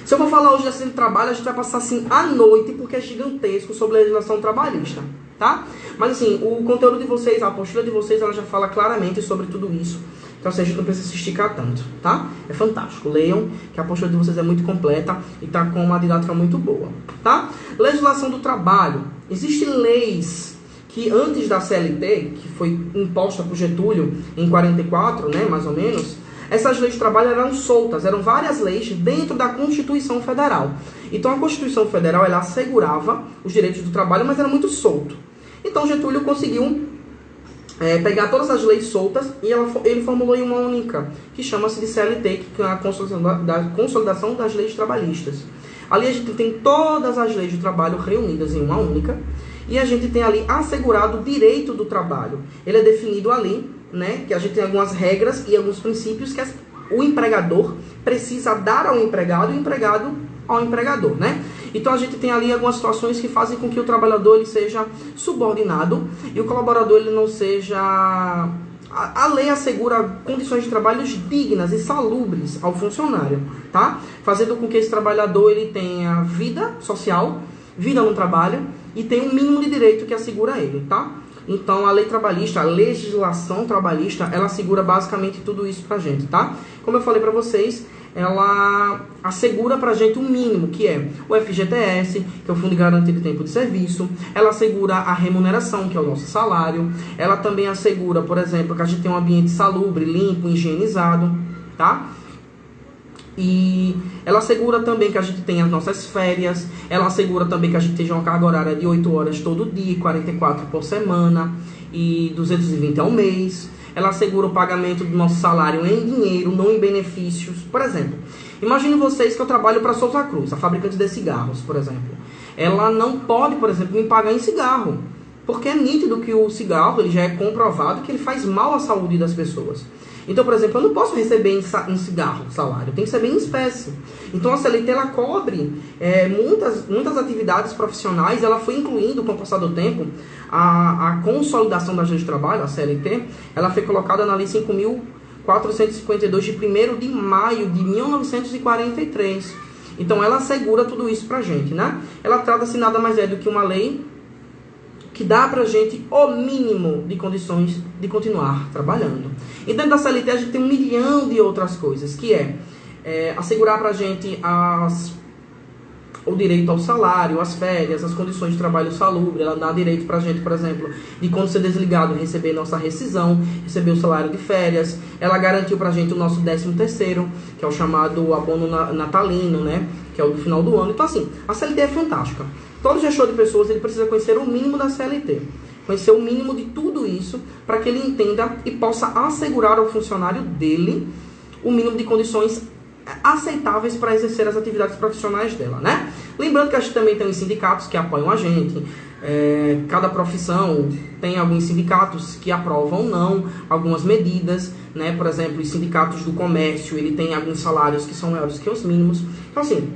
Se eu for falar hoje de acidente de trabalho, a gente vai passar assim a noite, porque é gigantesco sobre a legislação trabalhista, tá? Mas assim, o conteúdo de vocês, a apostila de vocês, ela já fala claramente sobre tudo isso. Então assim, a gente não precisa se esticar tanto, tá? É fantástico. Leiam, que a apostila de vocês é muito completa e tá com uma didática muito boa, tá? Legislação do trabalho. Existem leis que antes da CLT, que foi imposta por Getúlio em 44, né, mais ou menos, essas leis de trabalho eram soltas, eram várias leis dentro da Constituição Federal. Então a Constituição Federal, ela assegurava os direitos do trabalho, mas era muito solto. Então Getúlio conseguiu pegar todas as leis soltas e ele formulou em uma única, que chama-se de CLT, que é a Consolidação das Leis Trabalhistas. Ali a gente tem todas as leis de trabalho reunidas em uma única, e a gente tem ali assegurado o direito do trabalho. Ele é definido ali, né, que a gente tem algumas regras e alguns princípios que o empregador precisa dar ao empregado e o empregado ao empregador, né? Então a gente tem ali algumas situações que fazem com que o trabalhador ele seja subordinado e o colaborador ele não seja... A lei assegura condições de trabalho dignas e salubres ao funcionário, tá? Fazendo com que esse trabalhador ele tenha vida social, vida no trabalho e tenha um mínimo de direito que assegura ele, tá? Então a lei trabalhista, a legislação trabalhista, ela assegura basicamente tudo isso pra gente, tá? Como eu falei pra vocês, ela assegura pra gente um mínimo, que é o FGTS, que é o Fundo de Garantia de Tempo de Serviço. Ela assegura a remuneração, que é o nosso salário. Ela também assegura, por exemplo, que a gente tem um ambiente salubre, limpo, higienizado, tá? E ela assegura também que a gente tenha as nossas férias. Ela assegura também que a gente tenha uma carga horária de 8 horas todo dia, 44 por semana e 220 ao mês. Ela assegura o pagamento do nosso salário em dinheiro, não em benefícios. Por exemplo, imagine vocês que eu trabalho para a Souza Cruz, a fabricante de cigarros, por exemplo. Ela não pode, por exemplo, me pagar em cigarro, porque é nítido que o cigarro ele já é comprovado que ele faz mal à saúde das pessoas. Então, por exemplo, eu não posso receber em cigarro salário, tem que receber em espécie. Então, a CLT, ela cobre muitas atividades profissionais, ela foi incluindo, com o passar do tempo, a consolidação das leis de trabalho, a CLT, ela foi colocada na Lei 5.452, de 1º de maio de 1943. Então, ela assegura tudo isso pra gente, né? Ela trata-se nada mais do que uma lei que dá pra gente o mínimo de condições de continuar trabalhando. E dentro da CLT a gente tem 1 milhão de outras coisas, que assegurar pra gente o direito ao salário, as férias, as condições de trabalho salubre. Ela dá direito pra gente, por exemplo, de quando ser desligado, receber nossa rescisão, receber o salário de férias. Ela garantiu pra gente o nosso 13º, que é o chamado abono natalino, né, que é o do final do ano. Então assim, a CLT é fantástica. Todo gestor de pessoas ele precisa conhecer o mínimo da CLT, conhecer o mínimo de tudo isso, para que ele entenda e possa assegurar ao funcionário dele o mínimo de condições aceitáveis para exercer as atividades profissionais dela, né? Lembrando que a gente também tem os sindicatos que apoiam a gente. Cada profissão tem alguns sindicatos que aprovam ou não algumas medidas, né? Por exemplo, os sindicatos do comércio, ele tem alguns salários que são maiores que os mínimos. Então assim,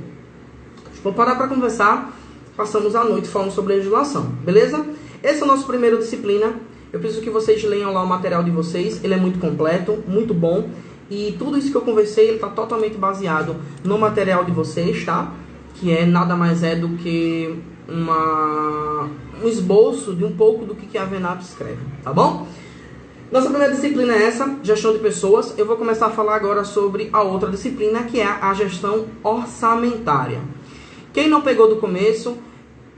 vou parar para conversar. Passamos a noite falando sobre legislação, beleza? Essa é a nossa primeira disciplina. Eu preciso que vocês leiam lá o material de vocês. Ele é muito completo, muito bom. E tudo isso que eu conversei, ele está totalmente baseado no material de vocês, tá? Que nada mais do que um esboço de um pouco do que a Venap escreve, tá bom? Nossa primeira disciplina é essa, gestão de pessoas. Eu vou começar a falar agora sobre a outra disciplina, que é a gestão orçamentária. Quem não pegou do começo,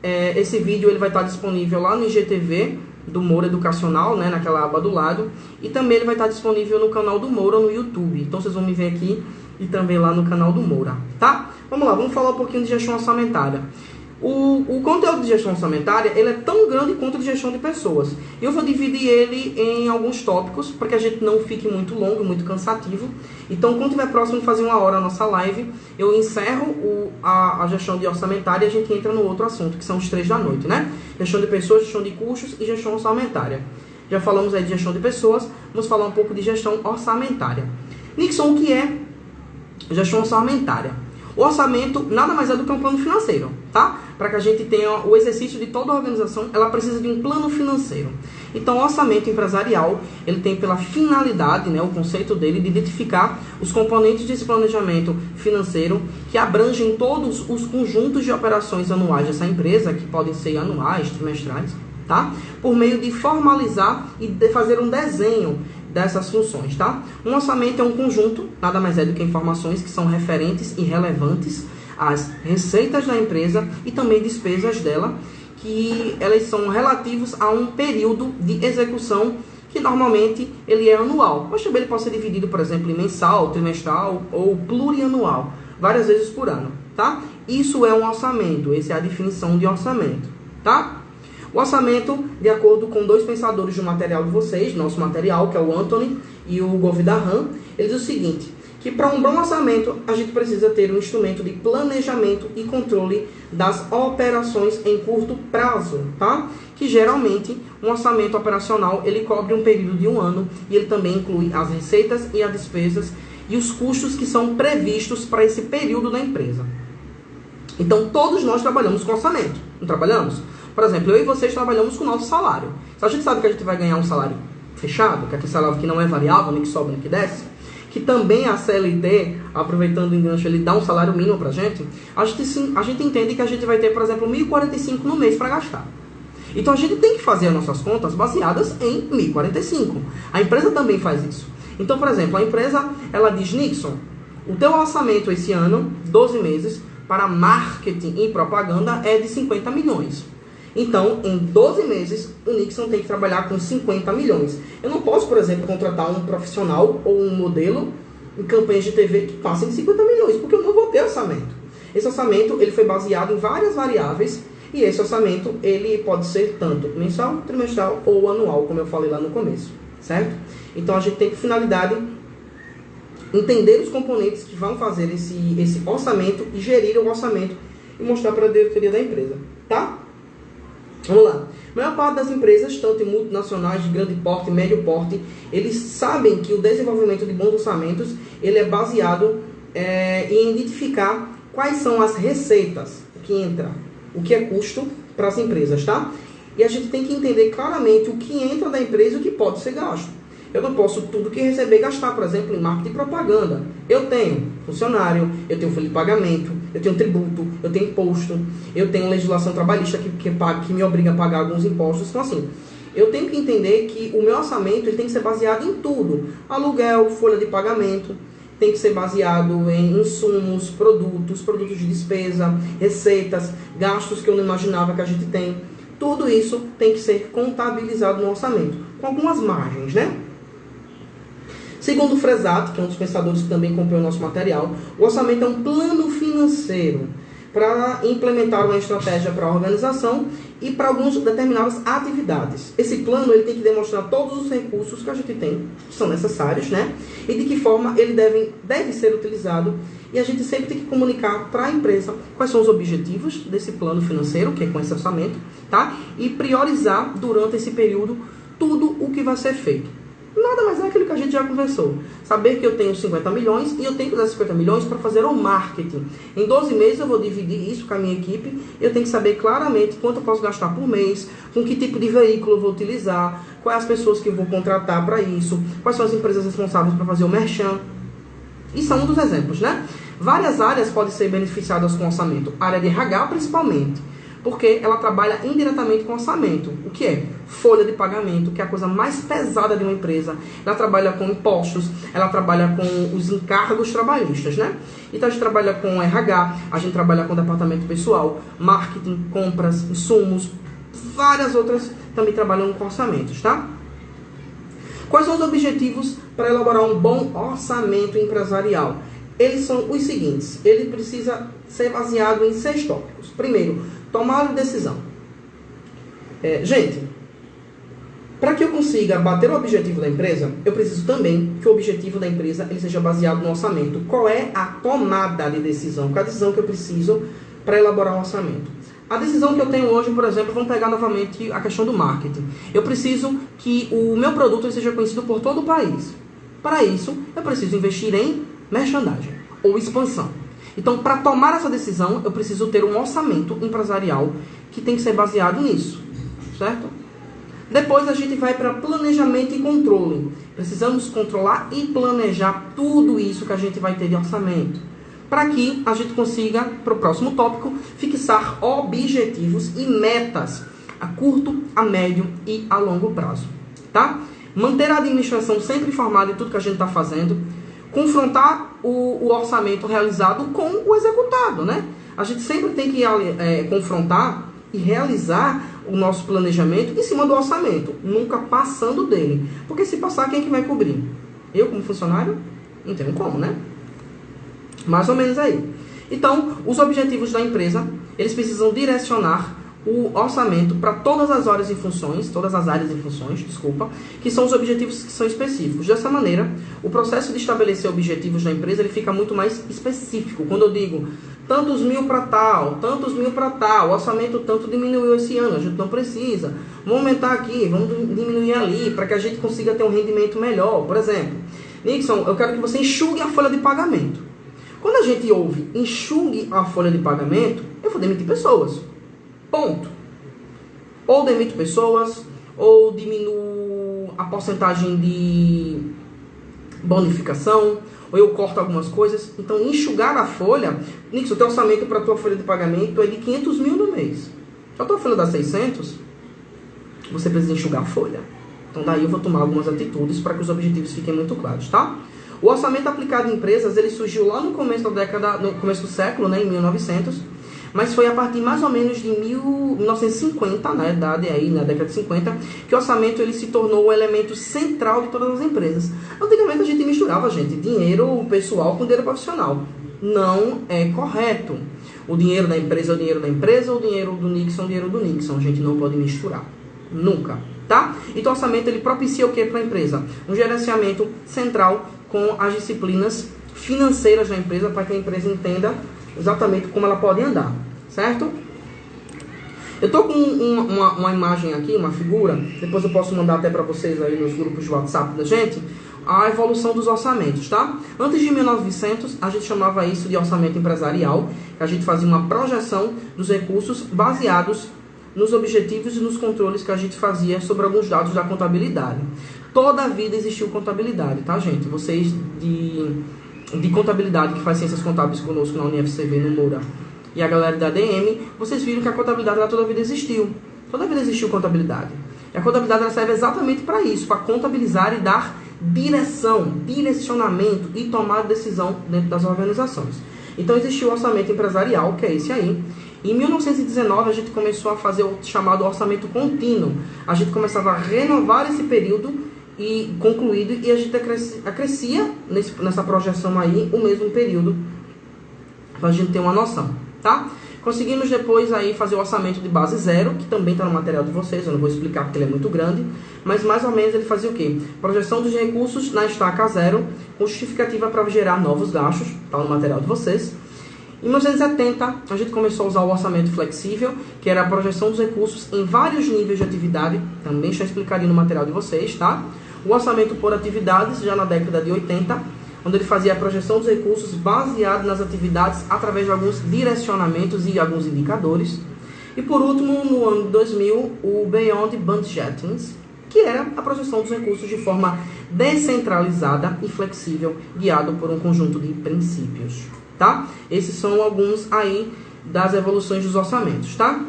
esse vídeo ele vai estar disponível lá no IGTV do Moura Educacional, né, naquela aba do lado. E também ele vai estar disponível no canal do Moura no YouTube. Então vocês vão me ver aqui e também lá no canal do Moura, tá? Vamos lá, vamos falar um pouquinho de gestão orçamentária. O conteúdo de gestão orçamentária ele é tão grande quanto de gestão de pessoas. E eu vou dividir ele em alguns tópicos, para que a gente não fique muito longo, muito cansativo. Então, quando tiver próximo de fazer 1 hora a nossa live, eu encerro a gestão de orçamentária e a gente entra no outro assunto, que são os 3 da noite, né? Gestão de pessoas, gestão de custos e gestão orçamentária. Já falamos aí de gestão de pessoas, vamos falar um pouco de gestão orçamentária. Nixon, o que é gestão orçamentária? O orçamento nada mais é do que um plano financeiro, tá? Para que a gente tenha o exercício de toda a organização, ela precisa de um plano financeiro. Então, o orçamento empresarial, ele tem pela finalidade, né, o conceito dele, de identificar os componentes desse planejamento financeiro que abrangem todos os conjuntos de operações anuais dessa empresa, que podem ser anuais, trimestrais, tá? Por meio de formalizar e de fazer um desenho dessas funções, tá? Um orçamento é um conjunto, nada mais é do que informações que são referentes e relevantes às receitas da empresa e também despesas dela, que elas são relativos a um período de execução que normalmente ele é anual, mas também ele pode ser dividido, por exemplo, em mensal, trimestral ou plurianual, várias vezes por ano, tá? Isso é um orçamento, essa é a definição de orçamento, tá? O orçamento, de acordo com dois pensadores do material de vocês, nosso material, que é o Anthony e o Govindarajan, ele diz o seguinte, que para um bom orçamento, a gente precisa ter um instrumento de planejamento e controle das operações em curto prazo, tá? Que geralmente, um orçamento operacional, ele cobre um período de um ano e ele também inclui as receitas e as despesas e os custos que são previstos para esse período da empresa. Então, todos nós trabalhamos com orçamento, não trabalhamos? Por exemplo, eu e vocês trabalhamos com o nosso salário. Se a gente sabe que a gente vai ganhar um salário fechado, que é aquele salário que não é variável, nem que sobe, nem que desce, que também a CLT, aproveitando o engancho, ele dá um salário mínimo pra gente, a gente entende que a gente vai ter, por exemplo, 1.045 no mês para gastar. Então a gente tem que fazer as nossas contas baseadas em 1.045. A empresa também faz isso. Então, por exemplo, a empresa, ela diz, Nixon, o teu orçamento esse ano, 12 meses, para marketing e propaganda é de 50 milhões. Então, em 12 meses, o Nixon tem que trabalhar com 50 milhões. Eu não posso, por exemplo, contratar um profissional ou um modelo em campanhas de TV que passem de 50 milhões, porque eu não vou ter orçamento. Esse orçamento ele foi baseado em várias variáveis, e esse orçamento ele pode ser tanto mensal, trimestral ou anual, como eu falei lá no começo, certo? Então, a gente tem que, finalidade, entender os componentes que vão fazer esse orçamento e gerir o orçamento e mostrar para a diretoria da empresa, tá? Vamos lá. A maior parte das empresas, tanto multinacionais de grande porte e médio porte, eles sabem que o desenvolvimento de bons orçamentos ele é baseado em identificar quais são as receitas que entra, o que é custo para as empresas, tá? E a gente tem que entender claramente o que entra da empresa e o que pode ser gasto. Eu não posso tudo que receber gastar, por exemplo, em marketing e propaganda. Eu tenho funcionário, eu tenho folha de pagamento, eu tenho tributo, eu tenho imposto, eu tenho legislação trabalhista que me obriga a pagar alguns impostos. Então, assim, eu tenho que entender que o meu orçamento ele tem que ser baseado em tudo. Aluguel, folha de pagamento, tem que ser baseado em insumos, produtos de despesa, receitas, gastos que eu não imaginava que a gente tem. Tudo isso tem que ser contabilizado no orçamento, com algumas margens, né? Segundo o Fresato, que é um dos pensadores que também comprou o nosso material, o orçamento é um plano financeiro para implementar uma estratégia para a organização e para algumas determinadas atividades. Esse plano ele tem que demonstrar todos os recursos que a gente tem, que são necessários, né? E de que forma ele deve ser utilizado. E a gente sempre tem que comunicar para a empresa quais são os objetivos desse plano financeiro, que é com esse orçamento, tá? E priorizar durante esse período tudo o que vai ser feito. Nada mais é aquilo que a gente já conversou. Saber que eu tenho 50 milhões e eu tenho que usar 50 milhões para fazer o marketing. Em 12 meses eu vou dividir isso com a minha equipe e eu tenho que saber claramente quanto eu posso gastar por mês, com que tipo de veículo eu vou utilizar, quais as pessoas que eu vou contratar para isso, quais são as empresas responsáveis para fazer o merchan. Isso é um dos exemplos, né? Várias áreas podem ser beneficiadas com orçamento. A área de RH principalmente, porque ela trabalha indiretamente com orçamento. O que é? Folha de pagamento, que é a coisa mais pesada de uma empresa. Ela trabalha com impostos, ela trabalha com os encargos trabalhistas, né? Então a gente trabalha com RH, a gente trabalha com departamento pessoal, marketing, compras, insumos, várias outras também trabalham com orçamentos, tá? Quais são os objetivos para elaborar um bom orçamento empresarial? Eles são os seguintes. Ele precisa ser baseado em 6 tópicos. Primeiro, tomar decisão. Gente, para que eu consiga bater o objetivo da empresa, eu preciso também que o objetivo da empresa ele seja baseado no orçamento. Qual é a tomada de decisão? Qual é a decisão que eu preciso para elaborar um orçamento? A decisão que eu tenho hoje, por exemplo, vamos pegar novamente a questão do marketing. Eu preciso que o meu produto seja conhecido por todo o país. Para isso, eu preciso investir em merchandising ou expansão. Então, para tomar essa decisão, eu preciso ter um orçamento empresarial que tem que ser baseado nisso, certo? Depois a gente vai para planejamento e controle. Precisamos controlar e planejar tudo isso que a gente vai ter de orçamento, para que a gente consiga, para o próximo tópico, fixar objetivos e metas a curto, a médio e a longo prazo, tá? Manter a administração sempre informada de tudo que a gente está fazendo, confrontar o orçamento realizado com o executado, né? A gente sempre tem que confrontar e realizar o nosso planejamento em cima do orçamento, nunca passando dele. Porque se passar, quem é que vai cobrir? Eu como funcionário? Não tenho como, né? Mais ou menos aí. Então, os objetivos da empresa, eles precisam direcionar o orçamento para todas as áreas e funções, que são os objetivos que são específicos. Dessa maneira, o processo de estabelecer objetivos da empresa, ele fica muito mais específico. Quando eu digo tantos mil para tal, o orçamento tanto diminuiu esse ano, a gente não precisa. Vamos aumentar aqui, vamos diminuir ali, para que a gente consiga ter um rendimento melhor. Por exemplo, Nixon, eu quero que você enxugue a folha de pagamento. Quando a gente ouve enxugue a folha de pagamento, eu vou demitir pessoas. Ponto. Ou demito pessoas, ou diminuo a porcentagem de bonificação, ou eu corto algumas coisas. Então, enxugar a folha... Nixon, o teu orçamento para a tua folha de pagamento é de 500 mil no mês. Se a tua folha dá 600, você precisa enxugar a folha. Então, daí eu vou tomar algumas atitudes para que os objetivos fiquem muito claros, tá? O orçamento aplicado em empresas, ele surgiu lá no começo no começo do século, né, em 1900, mas foi a partir mais ou menos de 1950, na idade aí, na década de 50, que o orçamento ele se tornou o elemento central de todas as empresas. Antigamente a gente misturava, dinheiro pessoal com dinheiro profissional. Não é correto. O dinheiro da empresa é o dinheiro da empresa, o dinheiro do Nixon é o dinheiro do Nixon. A gente não pode misturar. Nunca. Tá? Então o orçamento ele propicia o que para a empresa? Um gerenciamento central com as disciplinas financeiras da empresa, para que a empresa entenda exatamente como ela pode andar, certo? Eu tô com uma imagem aqui, uma figura, depois eu posso mandar até para vocês aí nos grupos de WhatsApp da gente, a evolução dos orçamentos, tá? Antes de 1900, a gente chamava isso de orçamento empresarial, que a gente fazia uma projeção dos recursos baseados nos objetivos e nos controles que a gente fazia sobre alguns dados da contabilidade. Toda a vida existiu contabilidade, tá, gente? Vocês de contabilidade que faz ciências contábeis conosco na UniFCV, no Moura, e a galera da ADM, vocês viram que a contabilidade toda a vida existiu. Toda a vida existiu contabilidade. E a contabilidade ela serve exatamente para isso, para contabilizar e dar direção, direcionamento e tomar decisão dentro das organizações. Então existiu o orçamento empresarial, que é esse aí. Em 1919 a gente começou a fazer o chamado orçamento contínuo. A gente começava a renovar esse período e concluído, e a gente acrescia nessa projeção aí o mesmo período, para a gente ter uma noção, tá? Conseguimos depois aí fazer o orçamento de base zero, que também está no material de vocês, eu não vou explicar porque ele é muito grande, mas mais ou menos ele fazia o quê? Projeção dos recursos na estaca zero, com justificativa para gerar novos gastos, está no material de vocês. Em 1970, a gente começou a usar o orçamento flexível, que era a projeção dos recursos em vários níveis de atividade, também está explicadinho no material de vocês, tá? O orçamento por atividades, já na década de 80, onde ele fazia a projeção dos recursos baseado nas atividades através de alguns direcionamentos e alguns indicadores. E por último, no ano de 2000, o Beyond Budgeting, que era a projeção dos recursos de forma descentralizada e flexível, guiado por um conjunto de princípios, tá? Esses são alguns aí das evoluções dos orçamentos, tá?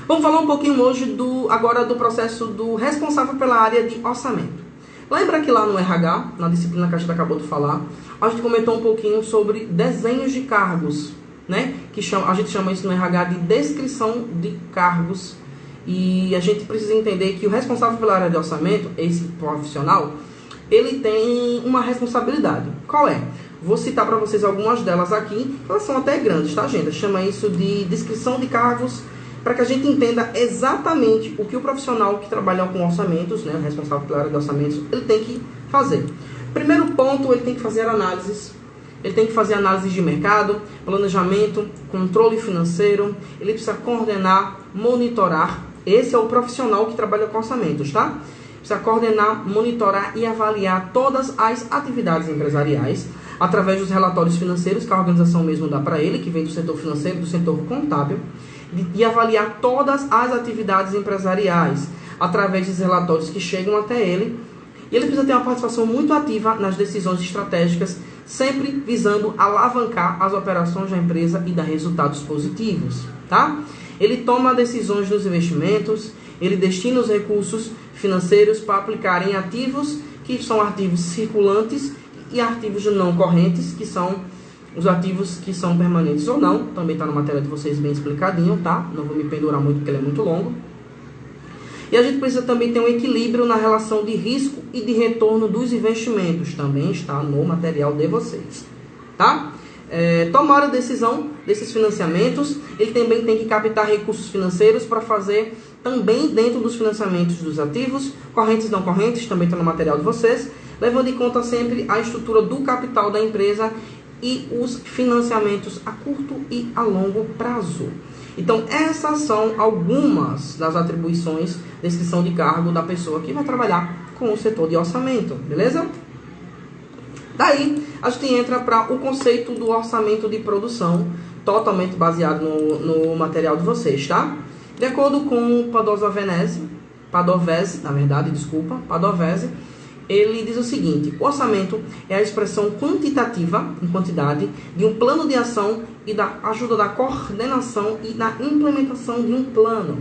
Vamos falar um pouquinho hoje agora do processo do responsável pela área de orçamento. Lembra que lá no RH, na disciplina que a gente acabou de falar, a gente comentou um pouquinho sobre desenhos de cargos, né? A gente chama isso no RH de descrição de cargos. E a gente precisa entender que o responsável pela área de orçamento, esse profissional, ele tem uma responsabilidade. Qual é? Vou citar para vocês algumas delas aqui, elas são até grandes, tá, gente? Chama isso de descrição de cargos, para que a gente entenda exatamente o que o profissional que trabalha com orçamentos, né, o responsável pela área de orçamentos, ele tem que fazer. Primeiro ponto, ele tem que fazer análises. Ele tem que fazer análise de mercado, planejamento, controle financeiro. Ele precisa coordenar, monitorar. Esse é o profissional que trabalha com orçamentos, tá? Precisa coordenar, monitorar e avaliar todas as atividades empresariais através dos relatórios financeiros que a organização mesmo dá para ele, que vem do setor financeiro, do setor contábil, e avaliar todas as atividades empresariais através dos relatórios que chegam até ele. E ele precisa ter uma participação muito ativa nas decisões estratégicas, sempre visando alavancar as operações da empresa e dar resultados positivos, tá? Ele toma decisões nos investimentos, ele destina os recursos financeiros para aplicar em ativos que são ativos circulantes e ativos não correntes, que são os ativos que são permanentes ou não, também está na matéria de vocês bem explicadinho, tá? Não vou me pendurar muito porque ele é muito longo. E a gente precisa também ter um equilíbrio na relação de risco e de retorno dos investimentos, também está no material de vocês, tá? Tomar a decisão desses financiamentos, ele também tem que captar recursos financeiros para fazer também dentro dos financiamentos dos ativos, correntes e não correntes, também está no material de vocês, levando em conta sempre a estrutura do capital da empresa e os financiamentos a curto e a longo prazo. Então, essas são algumas das atribuições, descrição de cargo da pessoa que vai trabalhar com o setor de orçamento, beleza? Daí, a gente entra para o conceito do orçamento de produção, totalmente baseado no material de vocês, tá? De acordo com Padovese, ele diz o seguinte: o orçamento é a expressão quantitativa, em quantidade, de um plano de ação e da ajuda da coordenação e da implementação de um plano.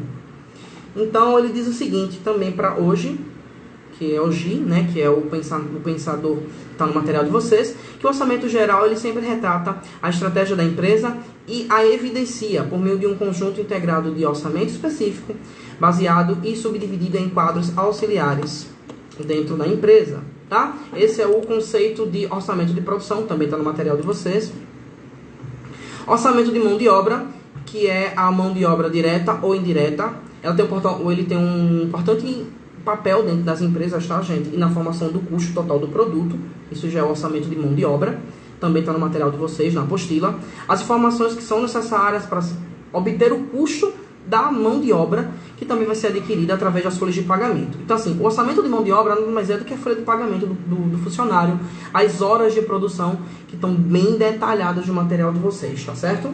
Então, ele diz o seguinte, também para hoje, que é o GI, né, que é o pensador, está no material de vocês, que o orçamento geral ele sempre retrata a estratégia da empresa e a evidencia por meio de um conjunto integrado de orçamento específico, baseado e subdividido em quadros auxiliares dentro da empresa, tá? Esse é o conceito de orçamento de produção, também está no material de vocês. Orçamento de mão de obra, que é a mão de obra direta ou indireta. Ele tem um importante papel dentro das empresas, tá, gente? E na formação do custo total do produto. Isso já é o orçamento de mão de obra. Também está no material de vocês, na apostila. As informações que são necessárias para obter o custo da mão de obra, que também vai ser adquirida através das folhas de pagamento. Então, assim, o orçamento de mão de obra nada mais é do que a folha de pagamento do funcionário, as horas de produção, que estão bem detalhadas no material de vocês, tá certo?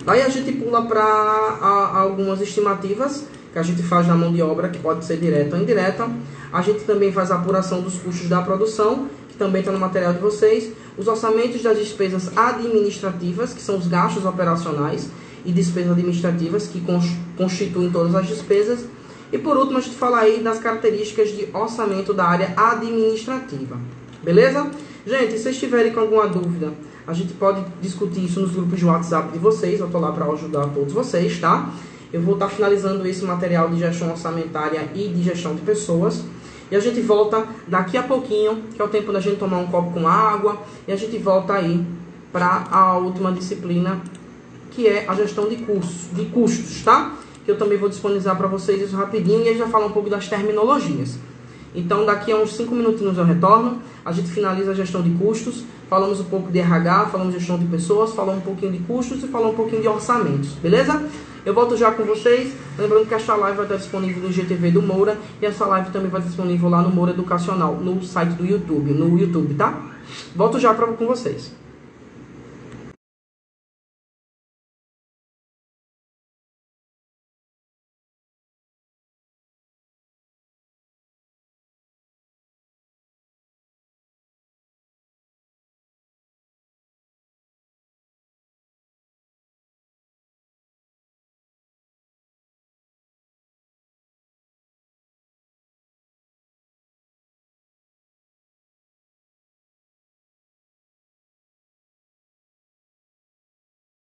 Daí a gente pula para algumas estimativas que a gente faz na mão de obra, que pode ser direta ou indireta. A gente também faz a apuração dos custos da produção, que também está no material de vocês. Os orçamentos das despesas administrativas, que são os gastos operacionais, e despesas administrativas, que constituem todas as despesas. E por último, a gente fala aí das características de orçamento da área administrativa. Beleza? Gente, se vocês tiverem com alguma dúvida, a gente pode discutir isso nos grupos de WhatsApp de vocês. Eu estou lá para ajudar todos vocês, tá? Eu vou estar finalizando esse material de gestão orçamentária e de gestão de pessoas. E a gente volta daqui a pouquinho, que é o tempo da gente tomar um copo com água. E a gente volta aí para a última disciplina, que é a gestão de custos, tá? Que eu também vou disponibilizar para vocês isso rapidinho e a gente vai falar um pouco das terminologias. Então, daqui a uns 5 minutinhos eu retorno, a gente finaliza a gestão de custos, falamos um pouco de RH, falamos de gestão de pessoas, falamos um pouquinho de custos e falamos um pouquinho de orçamentos, beleza? Eu volto já com vocês, lembrando que esta live vai estar disponível no GTV do Moura e essa live também vai estar disponível lá no Moura Educacional, no site do YouTube, tá? Volto já com vocês.